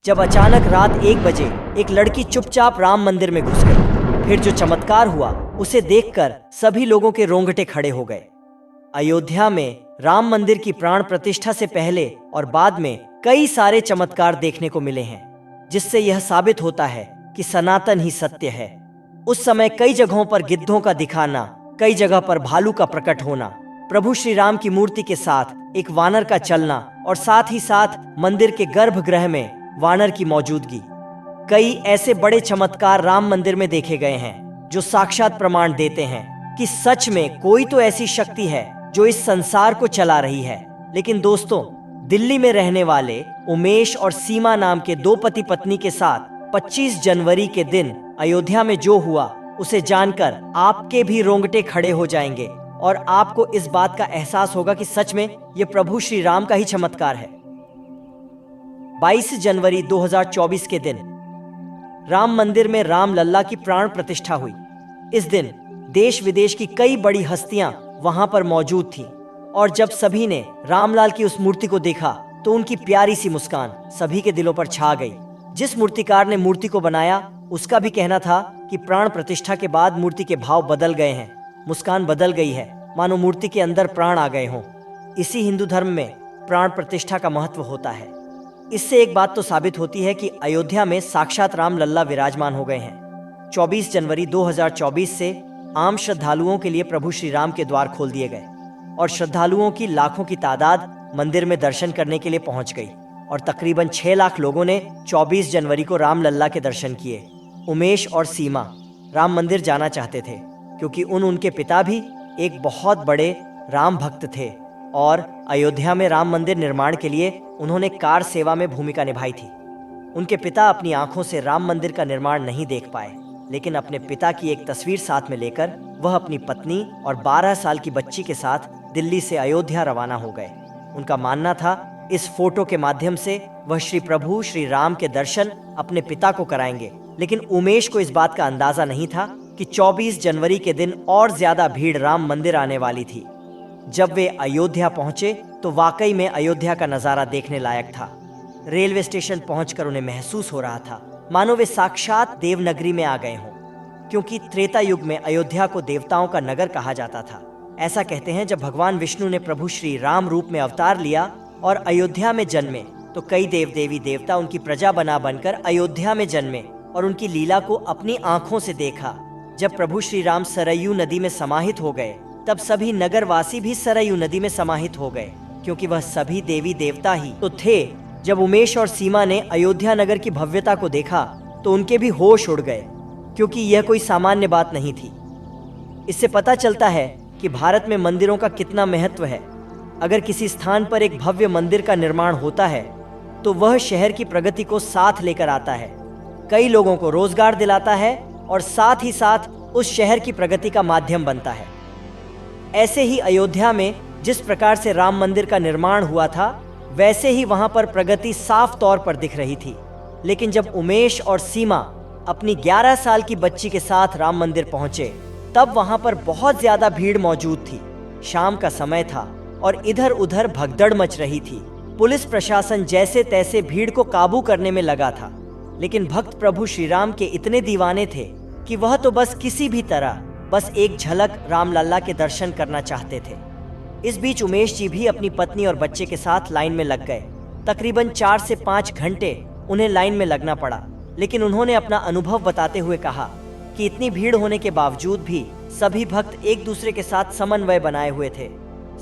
जब अचानक रात 1 बजे एक लड़की चुपचाप राम मंदिर में घुस गई। फिर जो चमत्कार हुआ उसे देखकर सभी लोगों के रोंगटे खड़े हो गए। अयोध्या में राम मंदिर की प्राण प्रतिष्ठा से पहले और बाद में कई सारे चमत्कार देखने को मिले हैं, जिससे यह साबित होता है कि सनातन ही सत्य है। उस समय कई जगहों पर गिद्धों का दिखाना, कई जगह पर भालू का प्रकट होना, प्रभु श्री राम की मूर्ति के साथ एक वानर का चलना और साथ ही साथ मंदिर के गर्भगृह में वानर की मौजूदगी। कई ऐसे बड़े चमत्कार राम मंदिर में देखे गए हैं जो साक्षात प्रमाण देते हैं कि सच में कोई तो ऐसी शक्ति है जो इस संसार को चला रही है। लेकिन दोस्तों, दिल्ली में रहने वाले उमेश और सीमा नाम के दो पति पत्नी के साथ 25 जनवरी के दिन अयोध्या में जो हुआ उसे जानकर आपके भी रोंगटे खड़े हो जाएंगे और आपको इस बात का एहसास होगा कि सच में ये प्रभु श्री राम का ही चमत्कार है। 22 जनवरी 2024 के दिन राम मंदिर में राम लल्ला की प्राण प्रतिष्ठा हुई। इस दिन देश विदेश की कई बड़ी हस्तियां वहां पर मौजूद थीं और जब सभी ने रामलाल की उस मूर्ति को देखा तो उनकी प्यारी सी मुस्कान सभी के दिलों पर छा गई। जिस मूर्तिकार ने मूर्ति को बनाया उसका भी कहना था कि प्राण प्रतिष्ठा के बाद मूर्ति के भाव बदल गए हैं, मुस्कान बदल गई है, मानो मूर्ति के अंदर प्राण आ गए हों। इसी हिंदू धर्म में प्राण प्रतिष्ठा का महत्व होता है। इससे एक बात तो साबित होती है कि अयोध्या में साक्षात राम लल्ला विराजमान हो गए हैं। 24 जनवरी 2024 से आम श्रद्धालुओं के लिए प्रभु श्री राम के द्वार खोल दिए गए और श्रद्धालुओं की लाखों की तादाद मंदिर में दर्शन करने के लिए पहुंच गई और तकरीबन 6 लाख लोगों ने 24 जनवरी को राम लल्ला के दर्शन किए। उमेश और सीमा राम मंदिर जाना चाहते थे क्योंकि उनके पिता भी एक बहुत बड़े राम भक्त थे और अयोध्या में राम मंदिर निर्माण के लिए उन्होंने कार सेवा में भूमिका निभाई थी। उनके पिता अपनी आंखों से राम मंदिर का निर्माण नहीं देख पाए, लेकिन अपने पिता की एक तस्वीर साथ में लेकर वह अपनी पत्नी और 12 साल की बच्ची के साथ दिल्ली से अयोध्या रवाना हो गए। उनका मानना था इस फोटो के माध्यम से वह श्री प्रभु श्री राम के दर्शन अपने पिता को कराएंगे। लेकिन उमेश को इस बात का अंदाजा नहीं था कि 24 जनवरी के दिन और ज्यादा भीड़ राम मंदिर आने वाली थी। जब वे अयोध्या पहुंचे तो वाकई में अयोध्या का नजारा देखने लायक था। रेलवे स्टेशन पहुंचकर उन्हें महसूस हो रहा था मानो वे साक्षात देवनगरी में आ गए हों, क्योंकि त्रेता युग में अयोध्या को देवताओं का नगर कहा जाता था। ऐसा कहते हैं जब भगवान विष्णु ने प्रभु श्री राम रूप में अवतार लिया और अयोध्या में जन्मे तो कई देव देवी देवता उनकी प्रजा बनकर अयोध्या में जन्मे और उनकी लीला को अपनी आंखों से देखा। जब प्रभु श्री राम सरयू नदी में समाहित हो गए तब सभी नगरवासी भी सरयू नदी में समाहित हो गए, क्योंकि वह सभी देवी देवता ही तो थे। जब उमेश और सीमा ने अयोध्या नगर की भव्यता को देखा तो उनके भी होश उड़ गए, क्योंकि यह कोई सामान्य बात नहीं थी। इससे पता चलता है कि भारत में मंदिरों का कितना महत्व है। अगर किसी स्थान पर एक भव्य मंदिर का निर्माण होता है तो वह शहर की प्रगति को साथ लेकर आता है, कई लोगों को रोजगार दिलाता है और साथ ही साथ उस शहर की प्रगति का माध्यम बनता है। ऐसे ही अयोध्या में जिस प्रकार से राम मंदिर का निर्माण हुआ था वैसे ही वहां पर प्रगति साफ तौर पर दिख रही थी। लेकिन जब उमेश और सीमा अपनी 11 साल की बच्ची के साथ राम मंदिर पहुंचे तब वहां पर बहुत ज्यादा भीड़ मौजूद थी। शाम का समय था और इधर उधर भगदड़ मच रही थी। पुलिस प्रशासन जैसे तैसे भीड़ को काबू करने में लगा था, लेकिन भक्त प्रभु श्री राम के इतने दीवाने थे कि वह तो बस किसी भी तरह बस एक झलक राम लल्ला के दर्शन करना चाहते थे। इस बीच उमेश जी भी अपनी पत्नी और बच्चे के साथ लाइन में लग गए। तकरीबन 4 से 5 घंटे उन्हें लाइन में लगना पड़ा, लेकिन उन्होंने अपना अनुभव बताते हुए कहा कि इतनी भीड़ होने के बावजूद भी सभी भक्त एक दूसरे के साथ समन्वय बनाए हुए थे।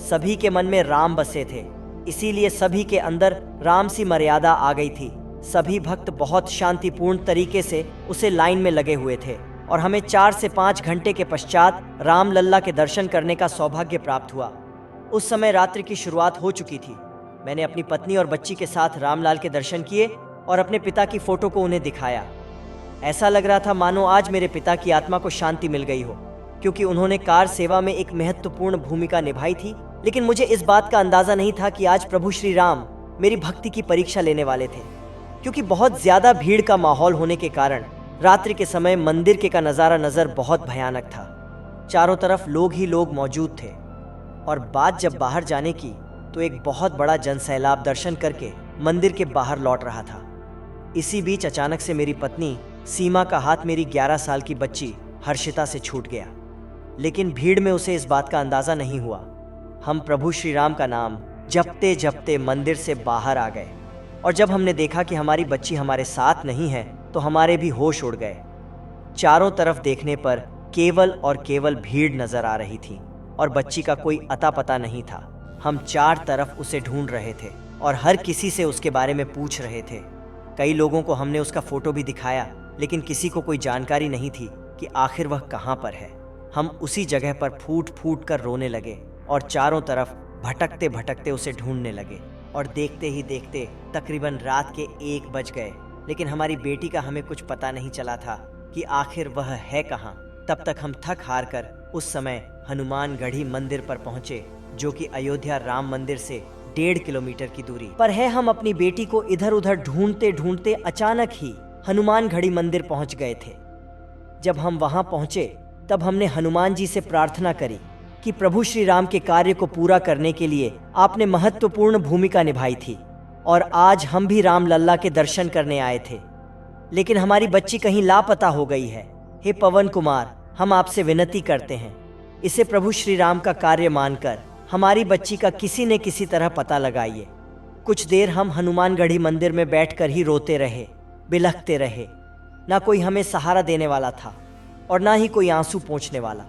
सभी के मन में राम बसे थे, इसीलिए सभी के अंदर राम सी मर्यादा आ गई थी। सभी भक्त बहुत शांतिपूर्ण तरीके से उसे लाइन में लगे हुए थे और हमें 4 से 5 घंटे के पश्चात राम लल्ला के दर्शन करने का सौभाग्य प्राप्त हुआ। उस समय रात्रि की शुरुआत हो चुकी थी। मैंने अपनी पत्नी और बच्ची के साथ रामलाल के दर्शन किए और अपने पिता की फोटो को उन्हें दिखाया। ऐसा लग रहा था मानो आज मेरे पिता की आत्मा को शांति मिल गई हो, क्योंकि उन्होंने कार सेवा में एक महत्वपूर्ण भूमिका निभाई थी। लेकिन मुझे इस बात का अंदाजा नहीं था कि आज प्रभु श्री राम मेरी भक्ति की परीक्षा लेने वाले थे, क्योंकि बहुत ज्यादा भीड़ का माहौल होने के कारण रात्रि के समय मंदिर के का नजर बहुत भयानक था। चारों तरफ लोग ही लोग मौजूद थे और बात जब बाहर जाने की तो एक बहुत बड़ा जनसैलाब दर्शन करके मंदिर के बाहर लौट रहा था। इसी बीच अचानक से मेरी पत्नी सीमा का हाथ मेरी 11 साल की बच्ची हर्षिता से छूट गया, लेकिन भीड़ में उसे इस बात का अंदाजा नहीं हुआ। हम प्रभु श्री राम का नाम जपते जपते मंदिर से बाहर आ गए, और जब हमने देखा कि हमारी बच्ची हमारे साथ नहीं है तो हमारे भी होश उड़ गए। चारों तरफ देखने पर केवल और केवल भीड़ नजर आ रही थी और बच्ची का कोई अता पता नहीं था। हम चार तरफ उसे ढूंढ रहे थे और हर किसी से उसके बारे में पूछ रहे थे। कई लोगों को हमने उसका फोटो भी दिखाया, लेकिन किसी को कोई जानकारी नहीं थी कि आखिर वह कहाँ पर है। हम उसी जगह पर फूट फूट कर रोने लगे और चारों तरफ भटकते भटकते उसे ढूंढने लगे, और देखते ही देखते तकरीबन रात के 1 बज गए, लेकिन हमारी बेटी का हमें कुछ पता नहीं चला था कि आखिर वह है कहाँ। तब तक हम थक हार कर उस समय हनुमानगढ़ी मंदिर पर पहुंचे, जो कि अयोध्या राम मंदिर से 1.5 किलोमीटर की दूरी पर है। हम अपनी बेटी को इधर उधर ढूंढते ढूंढते अचानक ही हनुमानगढ़ी मंदिर पहुंच गए थे। जब हम वहां पहुंचे तब हमने हनुमान जी से प्रार्थना करी कि प्रभु श्री राम के कार्य को पूरा करने के लिए आपने महत्वपूर्ण भूमिका निभाई थी, और आज हम भी राम लल्ला के दर्शन करने आए थे, लेकिन हमारी बच्ची कहीं लापता हो गई है। हे पवन कुमार, हम आपसे विनती करते हैं, इसे प्रभु श्री राम का कार्य मानकर हमारी बच्ची का किसी न किसी तरह पता लगाइए। कुछ देर हम हनुमानगढ़ी मंदिर में बैठकर ही रोते रहे, बिलखते रहे। ना कोई हमें सहारा देने वाला था और ना ही कोई आंसू पोंछने वाला,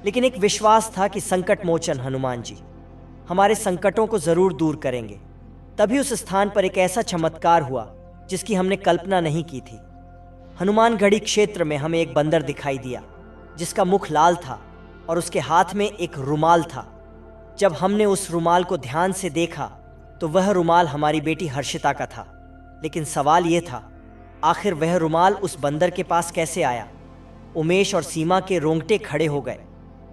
लेकिन एक विश्वास था कि संकट मोचन हनुमान जी हमारे संकटों को जरूर दूर करेंगे। तभी उस स्थान पर एक ऐसा चमत्कार हुआ जिसकी हमने कल्पना नहीं की थी। हनुमानगढ़ी क्षेत्र में हमें एक बंदर दिखाई दिया जिसका मुख लाल था और उसके हाथ में एक रुमाल था। जब हमने उस रुमाल को ध्यान से देखा तो वह रुमाल हमारी बेटी हर्षिता का था, लेकिन सवाल यह था, आखिर वह रुमाल उस बंदर के पास कैसे आया? उमेश और सीमा के रोंगटे खड़े हो गए,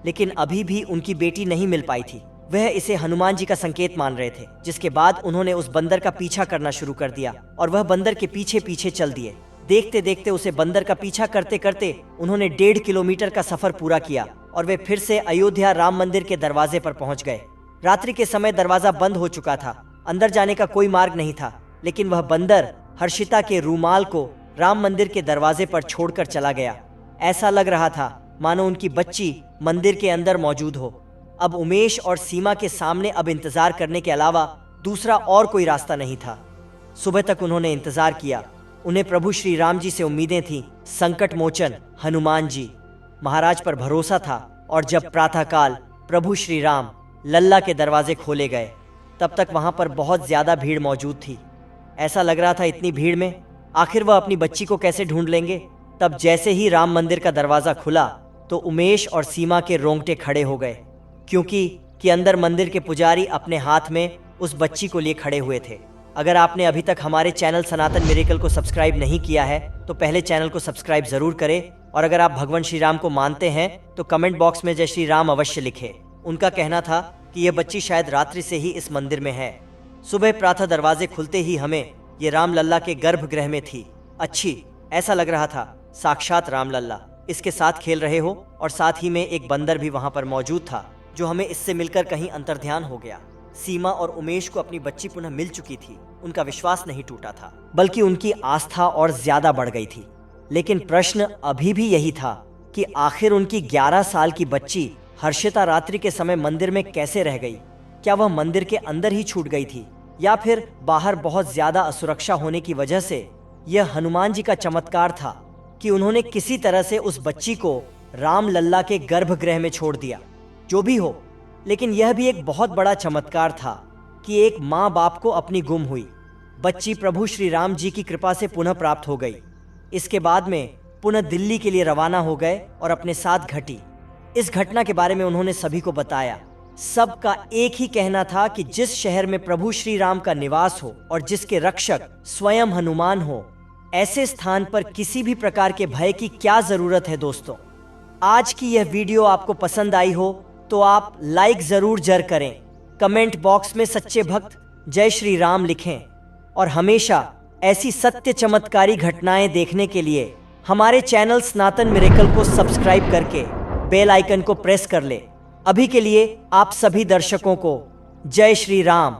लेकिन अभी भी उनकी बेटी नहीं मिल पाई थी। वह इसे हनुमान जी का संकेत मान रहे थे, जिसके बाद उन्होंने उस बंदर का पीछा करना शुरू कर दिया और वह बंदर के पीछे पीछे चल दिए। देखते देखते उसे बंदर का पीछा करते करते उन्होंने 1.5 किलोमीटर का सफर पूरा किया और वे फिर से अयोध्या राम मंदिर के दरवाजे पर पहुंच गए। रात्रि के समय दरवाजा बंद हो चुका था, अंदर जाने का कोई मार्ग नहीं था, लेकिन वह बंदर हर्षिता के रूमाल को राम मंदिर के दरवाजे पर छोड़कर चला गया। ऐसा लग रहा था मानो उनकी बच्ची मंदिर के अंदर मौजूद हो। अब उमेश और सीमा के सामने अब इंतजार करने के अलावा दूसरा और कोई रास्ता नहीं था। सुबह तक उन्होंने इंतजार किया। उन्हें प्रभु श्री राम जी से उम्मीदें थीं। संकट मोचन हनुमान जी महाराज पर भरोसा था, और जब प्रातःकाल प्रभु श्री राम लल्ला के दरवाजे खोले गए तब तक वहां पर बहुत ज्यादा भीड़ मौजूद थी। ऐसा लग रहा था इतनी भीड़ में आखिर वह अपनी बच्ची को कैसे ढूंढ लेंगे। तब जैसे ही राम मंदिर का दरवाजा खुला तो उमेश और सीमा के रोंगटे खड़े हो गए, क्योंकि अंदर मंदिर के पुजारी अपने हाथ में उस बच्ची को लिए खड़े हुए थे। अगर आपने अभी तक हमारे चैनल सनातन मिरेकल को सब्सक्राइब नहीं किया है तो पहले चैनल को सब्सक्राइब जरूर करें, और अगर आप भगवान श्री राम को मानते हैं तो कमेंट बॉक्स में जय श्री राम अवश्य लिखें। उनका कहना था कि यह बच्ची शायद रात्रि से ही इस मंदिर में है। सुबह प्रातः दरवाजे खुलते ही हमें ये राम लल्ला के गर्भगृह में थी। अच्छी, ऐसा लग रहा था साक्षात राम लल्ला इसके साथ खेल रहे हो, और साथ ही में एक बंदर भी वहां पर मौजूद था जो हमें इससे मिलकर कहीं अंतर्ध्यान हो गया। सीमा और उमेश को अपनी बच्ची पुनः मिल चुकी थी। उनका विश्वास नहीं टूटा था, बल्कि उनकी आस्था और ज्यादा बढ़ गई थी। लेकिन प्रश्न अभी भी यही था कि आखिर उनकी 11 साल की बच्ची हर्षिता रात्रि के समय मंदिर में कैसे रह गई? क्या वह मंदिर के अंदर ही छूट गई थी, या फिर बाहर बहुत ज्यादा असुरक्षा होने की वजह से? यह हनुमान जी का चमत्कार था कि उन्होंने किसी तरह से उस बच्ची को राम लल्ला के गर्भगृह में छोड़ दिया। जो भी हो, लेकिन यह भी एक बहुत बड़ा चमत्कार था कि एक माँ बाप को अपनी गुम हुई बच्ची प्रभु श्री राम जी की कृपा से पुनः प्राप्त हो गई। इसके बाद में पुनः दिल्ली के लिए रवाना हो गए और अपने साथ घटी इस घटना के बारे में उन्होंने सभी को बताया। सबका एक ही कहना था कि जिस शहर में प्रभु श्री राम का निवास हो और जिसके रक्षक स्वयं हनुमान हो, ऐसे स्थान पर किसी भी प्रकार के भय की क्या जरूरत है। दोस्तों, आज की यह वीडियो आपको पसंद आई हो तो आप लाइक जरूर करें, कमेंट बॉक्स में सच्चे भक्त जय श्री राम लिखें, और हमेशा ऐसी सत्य चमत्कारी घटनाएं देखने के लिए हमारे चैनल सनातन मिरेकल को सब्सक्राइब करके बेल आइकन को प्रेस कर ले। अभी के लिए आप सभी दर्शकों को जय श्री राम।